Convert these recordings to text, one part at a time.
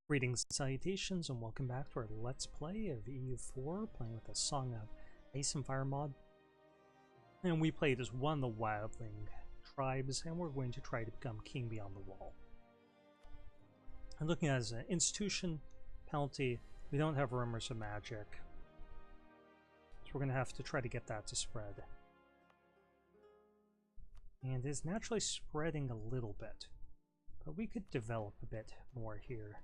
Greetings and salutations, and welcome back to our Let's Play of EU4, playing with a Song of Ice and Fire mod. And we played as one of the Wildling tribes, and we're going to try to become King Beyond the Wall. And looking at it as an institution penalty, we don't have Rumors of Magic, so we're going to have to try to get that to spread. And it's naturally spreading a little bit, but we could develop a bit more here.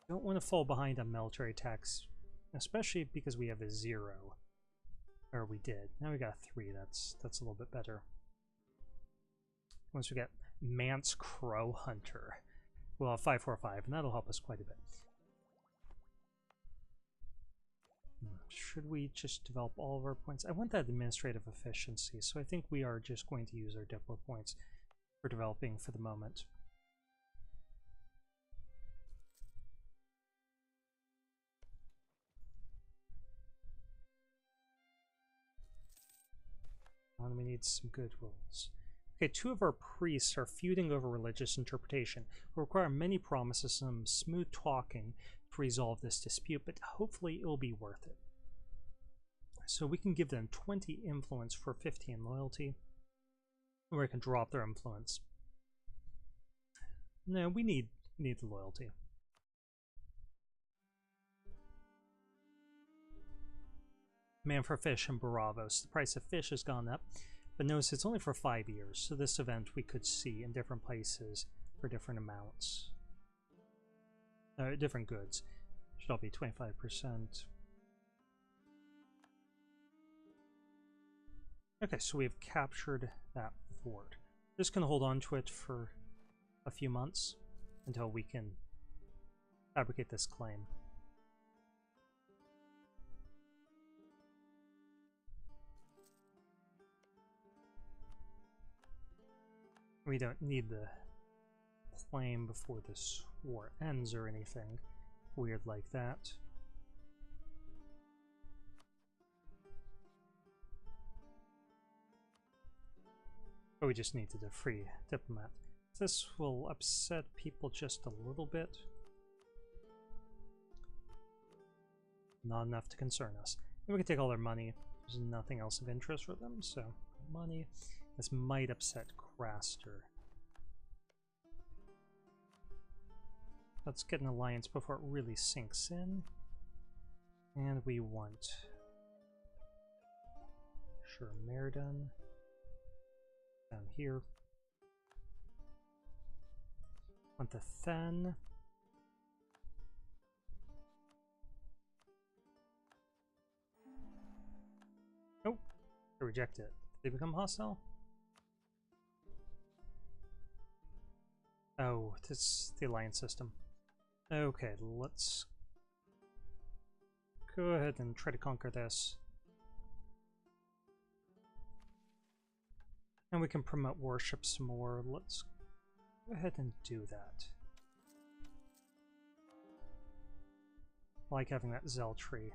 Don't want to fall behind on military attacks, especially because we have a 0. Or we did. Now we got a 3. That's a little bit better. Once we get Mance Crow Hunter, we'll have 545, and that'll help us quite a bit. Should we just develop all of our points? I want that administrative efficiency, so I think we are just going to use our diplo points for developing for the moment. And we need some good rules. Okay, 2 of our priests are feuding over religious interpretation. Will require many promises, some smooth talking to resolve this dispute, but hopefully it'll be worth it. So we can give them 20 influence for 15 loyalty, or we can drop their influence. No, we need the loyalty. Man for fish and Baravos. The price of fish has gone up, but notice it's only for 5 years, so this event we could see in different places for different amounts. Different goods. Should all be 25%. Okay, so we've captured that fort. Just gonna hold on to it for a few months until we can fabricate this claim. We don't need the claim before this war ends or anything weird like that. But we just needed a free diplomat. This will upset people just a little bit. Not enough to concern us. And we can take all their money. There's nothing else of interest for them, so money. This might upset Craster. Let's get an alliance before it really sinks in. And we want... Sure, Meriden. Down here. Want the Then. Nope. I reject it. Did they become hostile? Oh, this is the alliance system. Okay, let's go ahead and try to conquer this. And we can promote worship some more. Let's go ahead and do that. I like having that Zell tree.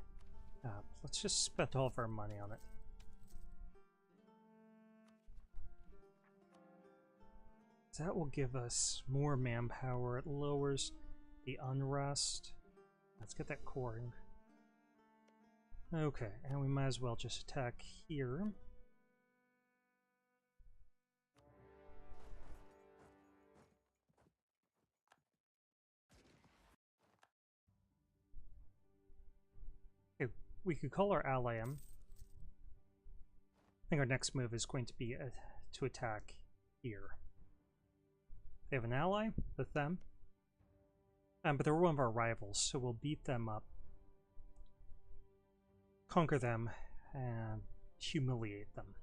Let's just spend all of our money on it. That will give us more manpower. It lowers the unrest. Let's get that coring. Okay, and we might as well just attack here. Okay, we could call our ally in. I think our next move is going to be to attack here. They have an ally with them, but they're one of our rivals, so we'll beat them up, conquer them, and humiliate them.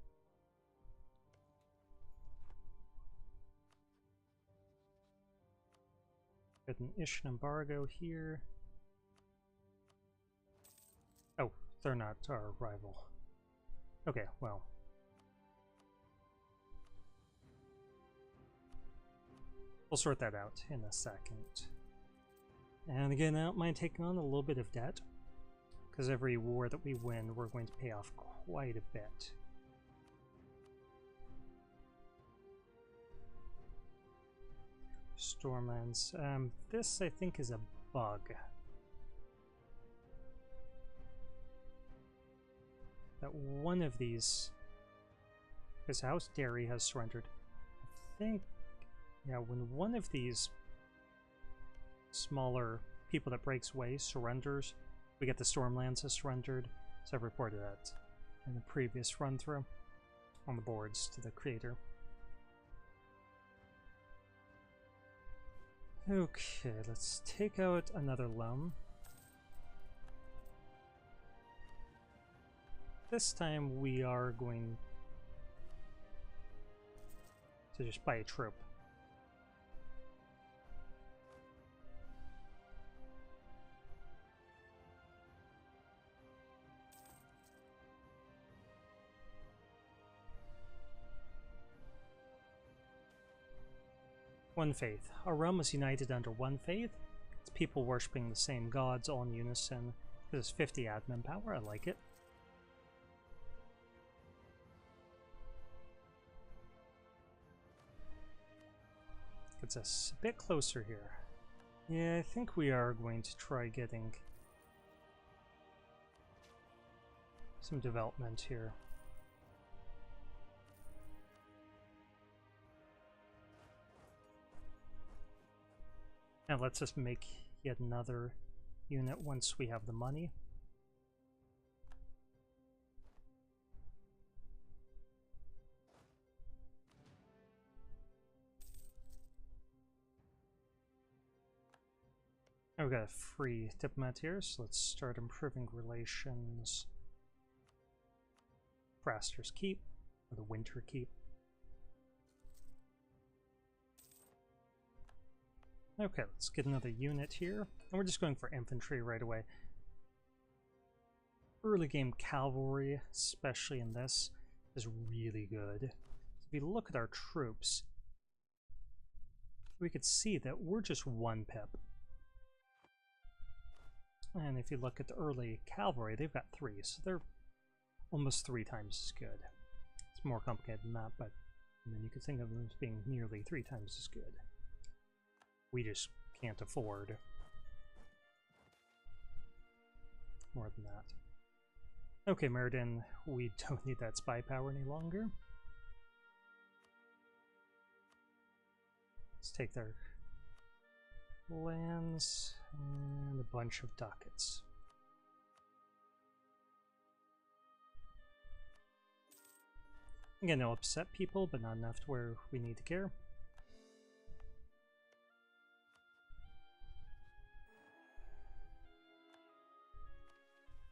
Get an Ishan embargo here. Oh, they're not our rival. Okay, well. We'll sort that out in a second. And again, I don't mind taking on a little bit of debt, because every war that we win, we're going to pay off quite a bit. Stormlands. This, I think, is a bug. That one of these... Because House Dairy has surrendered. I think... Yeah, when one of these smaller people that breaks away surrenders, we get the Stormlands has surrendered. So I've reported that in the previous run-through on the boards to the creator. Okay, let's take out another loan. This time we are going to just buy a troop. One faith. Our realm is united under one faith. It's people worshipping the same gods all in unison. There's 50 admin power, I like it. Gets us a bit closer here. Yeah, I think we are going to try getting some development here. Now let's just make yet another unit once we have the money. Oh, we got a free diplomat here, so let's start improving relations. Braster's Keep, or the Winter Keep. Okay, let's get another unit here. And we're just going for infantry right away. Early game cavalry, especially in this, is really good. If you look at our troops, we could see that we're just 1 pip. And if you look at the early cavalry, they've got 3, so they're almost 3 times as good. It's more complicated than that, but and then you could think of them as being nearly 3 times as good. We just can't afford more than that. Okay, Meriden, we don't need that spy power any longer. Let's take their lands and a bunch of ducats. Again, it'll upset people, but not enough to where we need to care.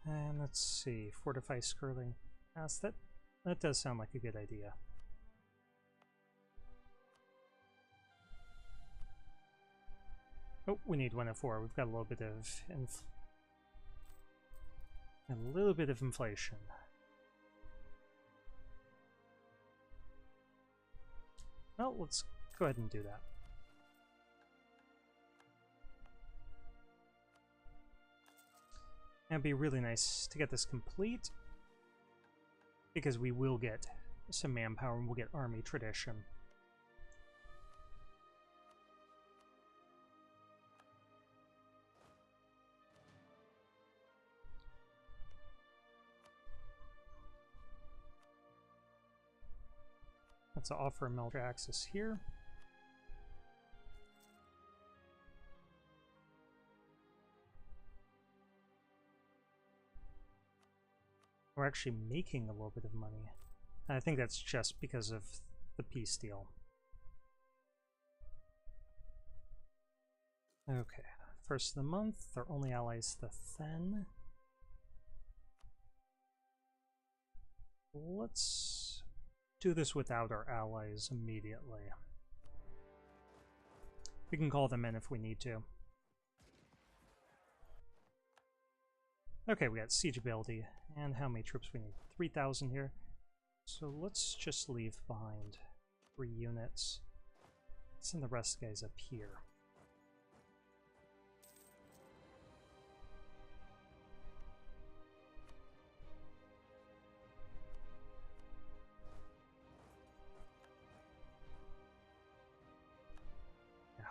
And let's see, fortify Skirling. Yes, that does sound like a good idea. Oh, we need 104. We've got a little bit of inflation. Well, let's go ahead and do that. It'd be really nice to get this complete, because we will get some manpower and we'll get army tradition. Let's offer military access here. We're actually making a little bit of money. I think that's just because of the peace deal. Okay, first of the month, their only allies the Then. Let's do this without our allies immediately. We can call them in if we need to. Okay, we got siege ability, and how many troops we need? 3,000 here. So let's just leave behind 3 units. Send the rest of the guys up here.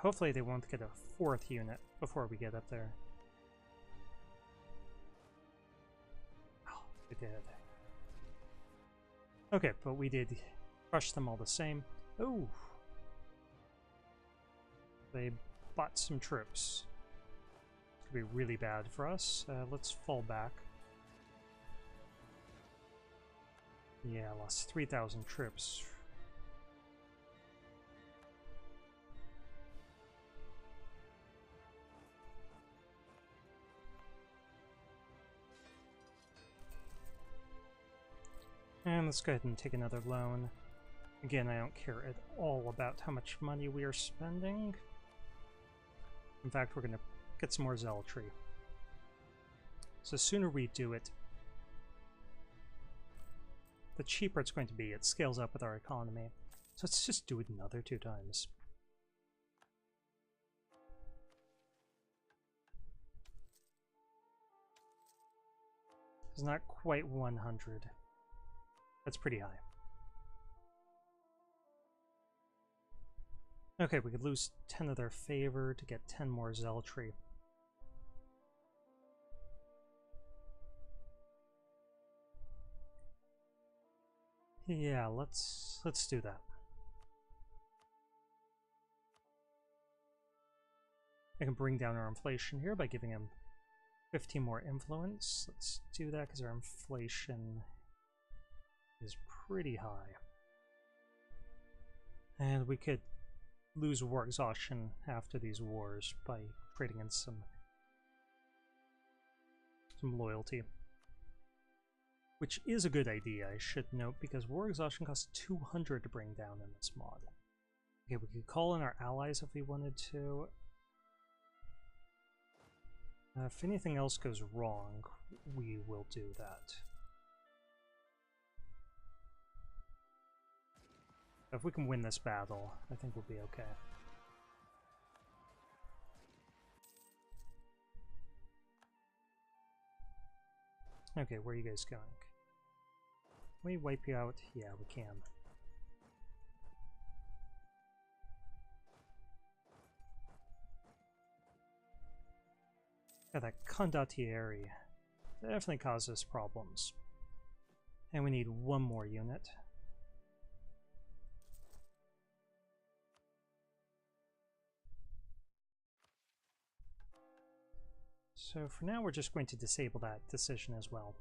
Hopefully they won't get a 4th unit before we get up there. Oh, they did. Okay, but we did crush them all the same. Oh! They bought some troops. It's gonna be really bad for us. Let's fall back. Yeah, I lost 3,000 troops. And let's go ahead and take another loan. Again, I don't care at all about how much money we are spending. In fact, we're going to get some more zealotry. So the sooner we do it, the cheaper it's going to be. It scales up with our economy. So let's just do it another 2 times. It's not quite 100. That's pretty high. Okay, we could lose 10 of their favor to get 10 more zealotry. Yeah, let's do that. I can bring down our inflation here by giving him 15 more influence. Let's do that because our inflation is pretty high. And we could lose war exhaustion after these wars by trading in some loyalty. Which is a good idea, I should note, because war exhaustion costs 200 to bring down in this mod. Okay, we could call in our allies if we wanted to. If anything else goes wrong, we will do that. If we can win this battle, I think we'll be okay. Okay, where are you guys going? Can we wipe you out? Yeah, we can. Yeah, that condottieri definitely causes problems. And we need 1 more unit. So for now, we're just going to disable that decision as well.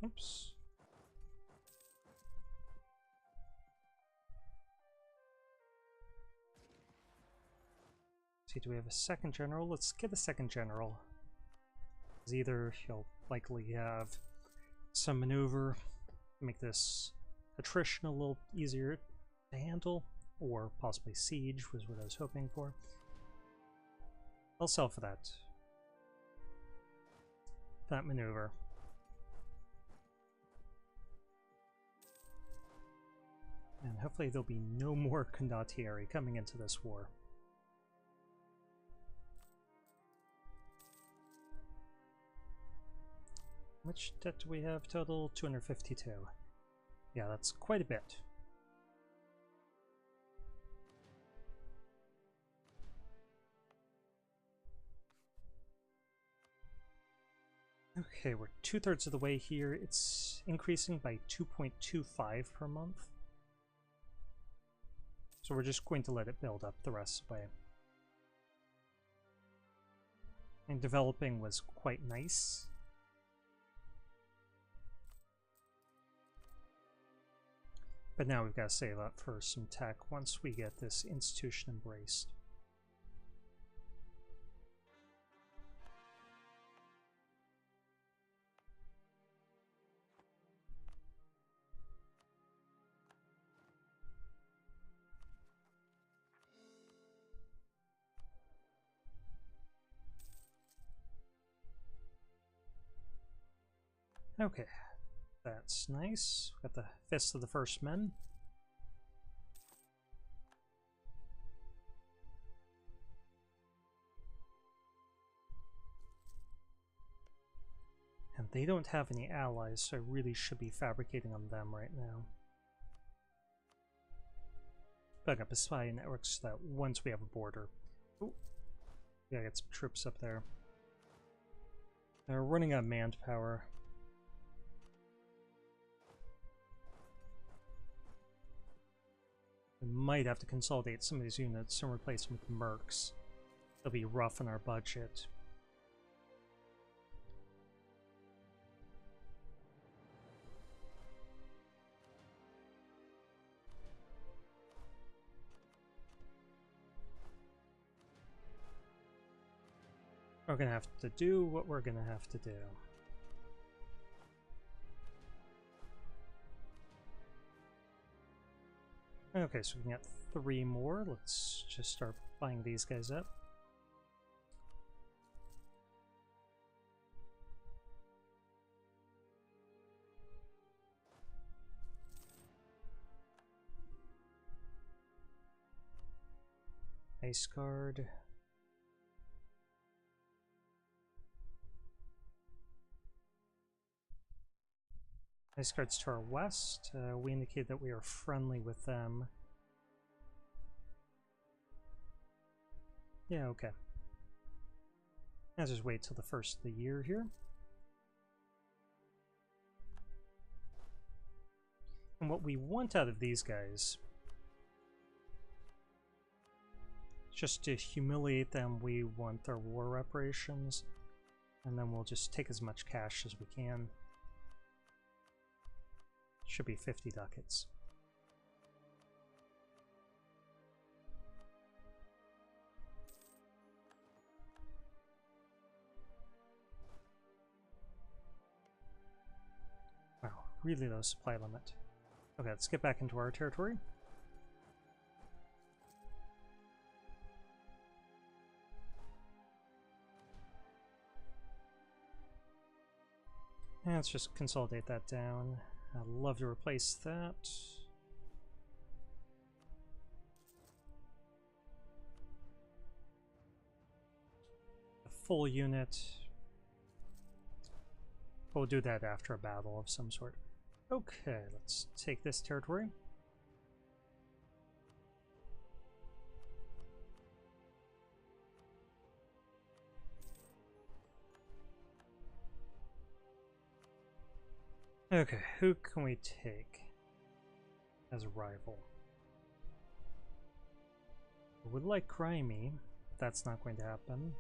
Oops. See, do we have a 2nd general? Let's get a 2nd general. Because either he'll likely have some maneuver to make this attrition a little easier to handle, or possibly siege was what I was hoping for. I'll sell for that maneuver. And hopefully there'll be no more condottieri coming into this war. Which debt do we have total? 252. Yeah, that's quite a bit. Okay, we're 2/3 of the way here. It's increasing by 2.25 per month. So we're just going to let it build up the rest of the way. And developing was quite nice. But now we've got to save up for some tech once we get this institution embraced. Okay, that's nice. Got the Fist of the First Men. And they don't have any allies, so I really should be fabricating on them right now. Back up a spy network so that once we have a border. Ooh, we gotta get some troops up there. We're running out of manpower. We might have to consolidate some of these units and replace them with mercs. They'll be rough on our budget. We're gonna have to do what we're gonna have to do. Okay, so we can get 3 more. Let's just start buying these guys up. Ice card. Ice cards to our west. We indicate that we are friendly with them. Yeah, okay. Let's just wait till the first of the year here. And what we want out of these guys, just to humiliate them, we want their war reparations, and then we'll just take as much cash as we can. Should be 50 ducats. Wow, really low supply limit. Okay, let's get back into our territory. And let's just consolidate that down. I'd love to replace that. A full unit. We'll do that after a battle of some sort. Okay, let's take this territory. Okay, who can we take as a rival? I would like Crimey. That's not going to happen.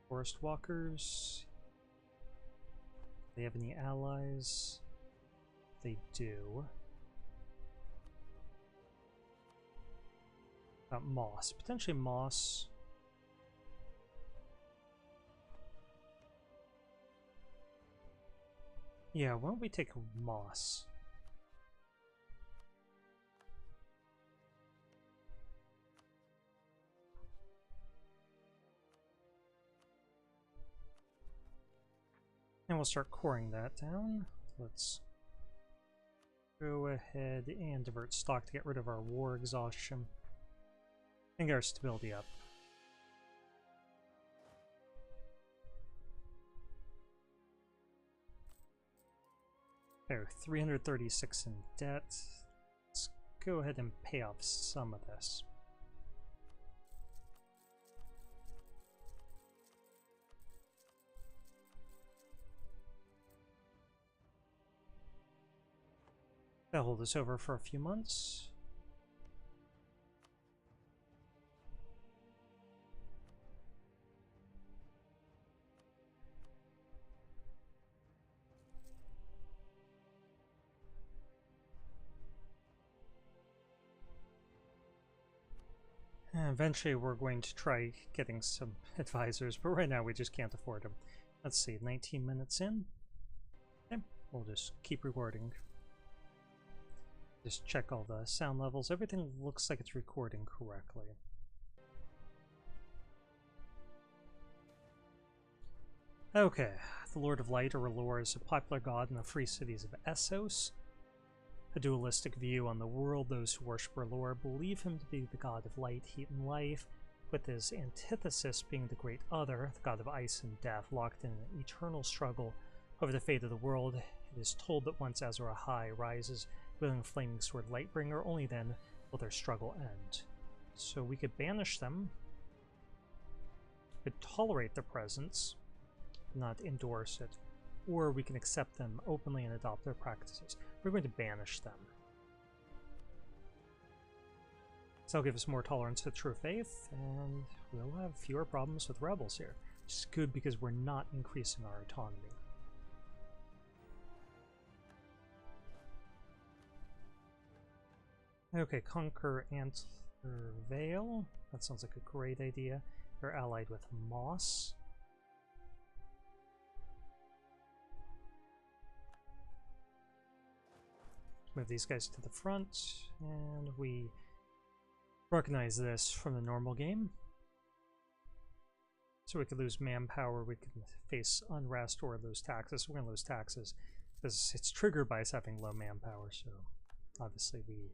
Forest Walkers. Do they have any allies? They do. Moss. Potentially Moss. Yeah, why don't we take Moss? And we'll start coring that down. Let's go ahead and divert stock to get rid of our war exhaustion and get our stability up. There, 336 in debt. Let's go ahead and pay off some of this. That'll hold us over for a few months. Eventually we're going to try getting some advisors, but right now we just can't afford them. Let's see, 19 minutes in. Okay, we'll just keep recording. Just check all the sound levels. Everything looks like it's recording correctly. Okay, the Lord of Light, or Relor, is a popular god in the free cities of Essos. A dualistic view on the world. Those who worship Relor believe him to be the god of light, heat, and life, with his antithesis being the Great Other, the god of ice and death, locked in an eternal struggle over the fate of the world. It is told that once Azor Ahai rises, wielding flaming sword Lightbringer, only then will their struggle end. So we could banish them, could tolerate their presence, not endorse it, or we can accept them openly and adopt their practices. We're going to banish them. So that'll give us more tolerance to true faith, and we'll have fewer problems with rebels here, which is good because we're not increasing our autonomy. Okay, conquer Antler Vale. That sounds like a great idea. They're allied with Moss. Move these guys to the front, and we recognize this from the normal game. So we could lose manpower, we could face unrest, or lose taxes. We're going to lose taxes because it's triggered by us having low manpower, so obviously we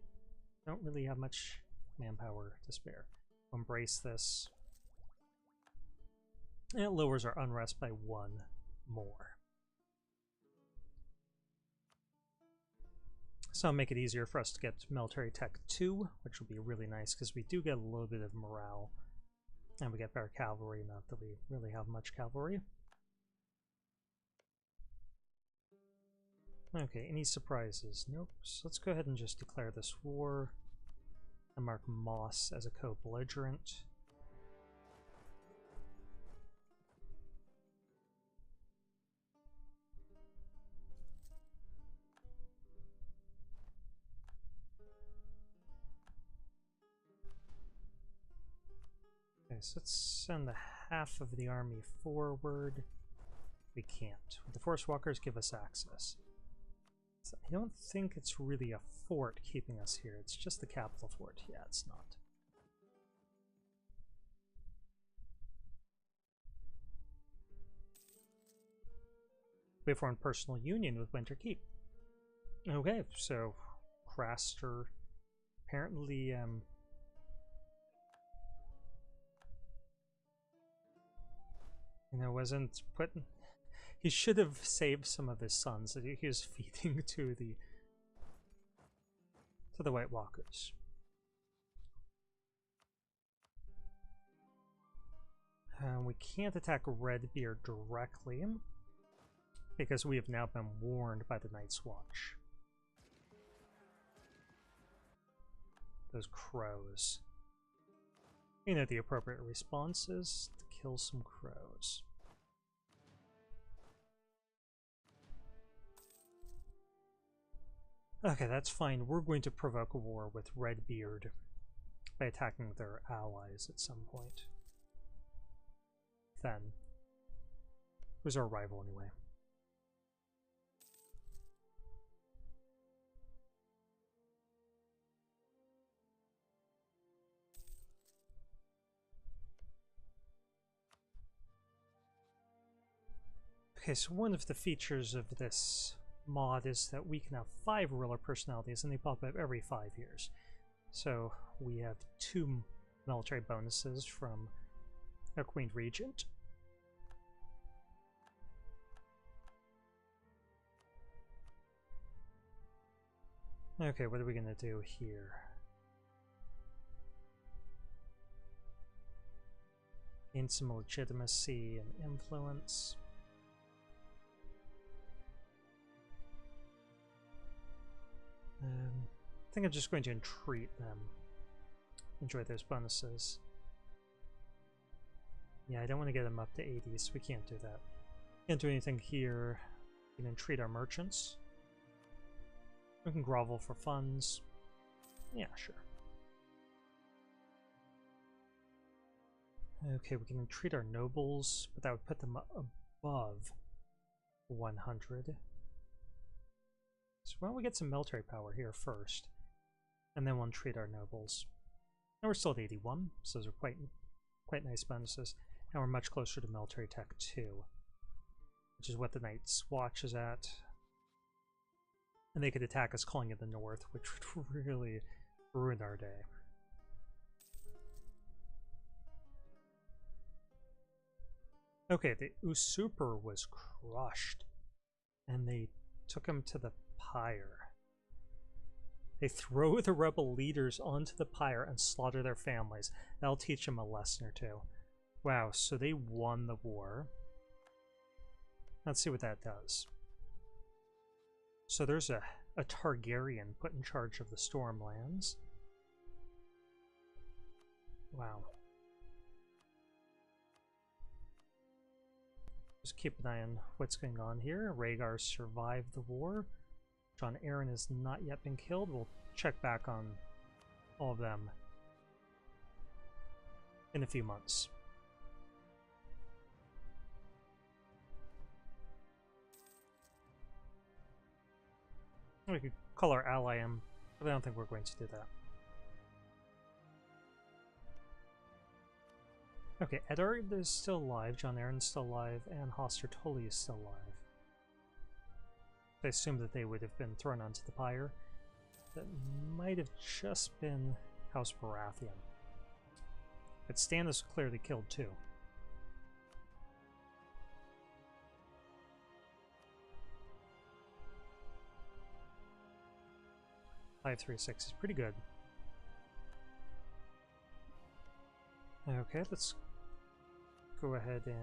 don't really have much manpower to spare. We'll embrace this. And it lowers our unrest by 1 more. So it'll make it easier for us to get military tech 2, which will be really nice because we do get a little bit of morale. And we get better cavalry, not that we really have much cavalry. Okay, any surprises? Nope. So let's go ahead and just declare this war and mark Moss as a co-belligerent. Okay, so let's send the half of the army forward. We can't. The Forest Walkers give us access. So I don't think it's really a fort keeping us here. It's just the capital fort. Yeah, it's not. We have formed personal union with Winter Keep. Okay, so Craster apparently wasn't putting. He should have saved some of his sons that he was feeding to the White Walkers. We can't attack RedBstrd directly because we have now been warned by the Night's Watch. Those crows. You know, the appropriate response is to kill some crows. Okay, that's fine. We're going to provoke a war with RedBstrd by attacking their allies at some point. Then. Who's our rival anyway? Okay, so one of the features of this mod is that we can have 5 ruler personalities and they pop up every 5 years. So we have 2 military bonuses from our Queen Regent. Okay, what are we going to do here? Gain some legitimacy and influence. I think I'm just going to entreat them. Enjoy those bonuses. Yeah, I don't want to get them up to 80, so we can't do that. Can't do anything here. We can entreat our merchants. We can grovel for funds. Yeah, sure. Okay, we can entreat our nobles, but that would put them above 100. So why don't we get some military power here first, and then we'll entreat our nobles. And we're still at 81, so those are quite nice bonuses. And we're much closer to military tech 2, which is what the Night's Watch is at. And they could attack us calling in the north, which would really ruin our day. Okay, the usurper was crushed, and they took him to the pyre. They throw the rebel leaders onto the pyre and slaughter their families. That'll teach them a lesson or two. Wow, so they won the war. Let's see what that does. So there's a Targaryen put in charge of the Stormlands. Wow. Just keep an eye on what's going on here. Rhaegar survived the war. Jon Arryn has not yet been killed. We'll check back on all of them in a few months. We could call our ally him, but I don't think we're going to do that. Okay, Eddard is still alive, Jon Arryn's still alive, and Hoster Tully is still alive. I assume that they would have been thrown onto the pyre. That might have just been House Baratheon. But Stan is clearly killed too. 536 is pretty good. Okay, let's go ahead and...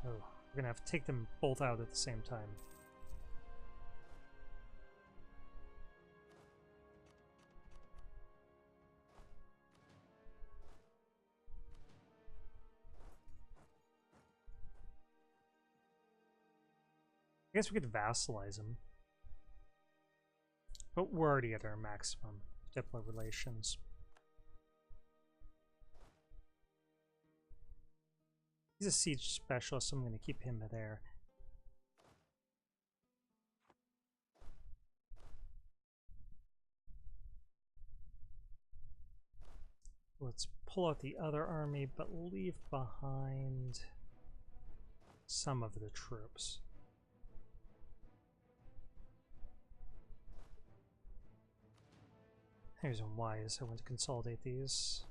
oh, we're gonna have to take them both out at the same time. I guess we could vassalize them. But we're already at our maximum diplo relations. He's a siege specialist, so I'm going to keep him there. Let's pull out the other army, but leave behind some of the troops. Here's why is I want to consolidate these.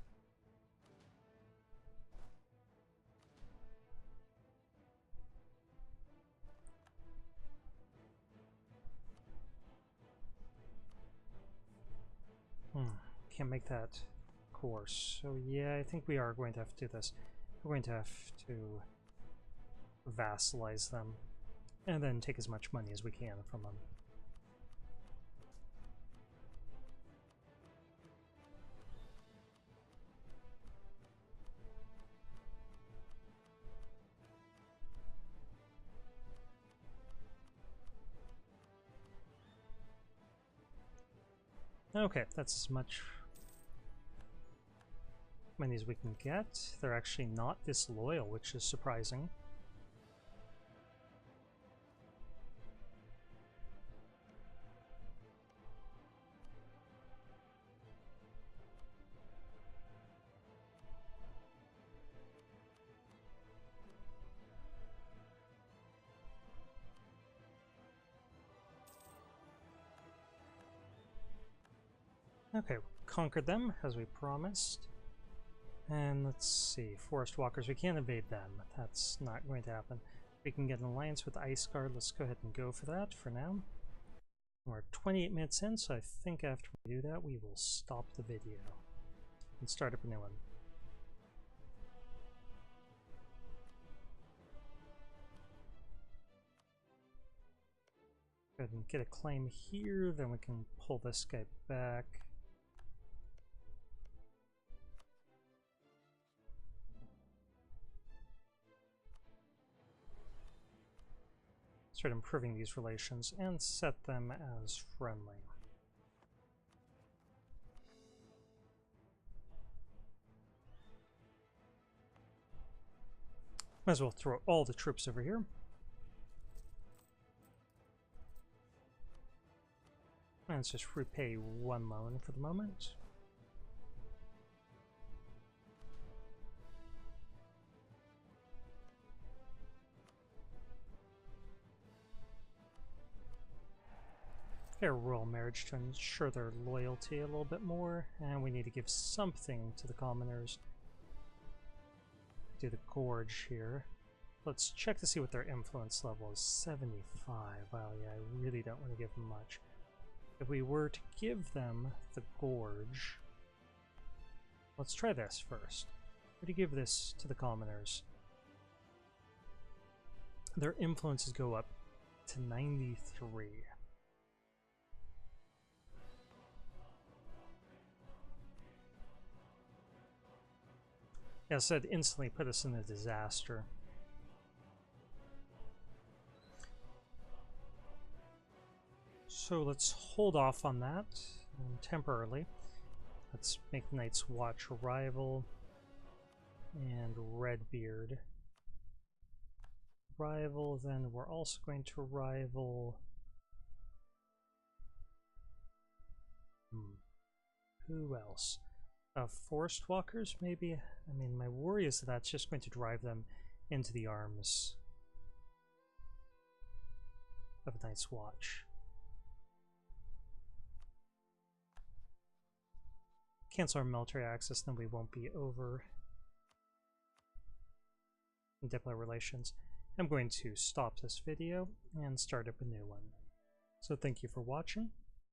Can't make that course. So yeah, I think we are going to have to do this. We're going to have to vassalize them and then take as much money as we can from them. Okay, that's as much money as we can get. They're actually not disloyal, which is surprising. Okay, conquered them, as we promised. And let's see, Forest Walkers, we can't invade them. That's not going to happen. We can get an alliance with Iceguard. Let's go ahead and go for that for now. We're 28 minutes in, so I think after we do that, we will stop the video and start up a new one. Go ahead and get a claim here, then we can pull this guy back. Start improving these relations and set them as friendly. Might as well throw all the troops over here. And let's just repay one loan for the moment. Get a royal marriage to ensure their loyalty a little bit more, and we need to give something to the commoners. Do the gorge here. Let's check to see what their influence level is. 75. Wow, yeah, I really don't want to give them much. If we were to give them the Gorge... Let's try this first. We're to give this to the commoners. Their influences go up to 93. Yeah, so it instantly put us in a disaster. So let's hold off on that temporarily. Let's make Night's Watch rival and RedBstrd rival. Then we're also going to rival who else? Forest Walkers, maybe? I mean, my worry is that that's just going to drive them into the arms of Night's Watch. Cancel our military access, then we won't be over in diplomatic relations. I'm going to stop this video and start up a new one. So thank you for watching.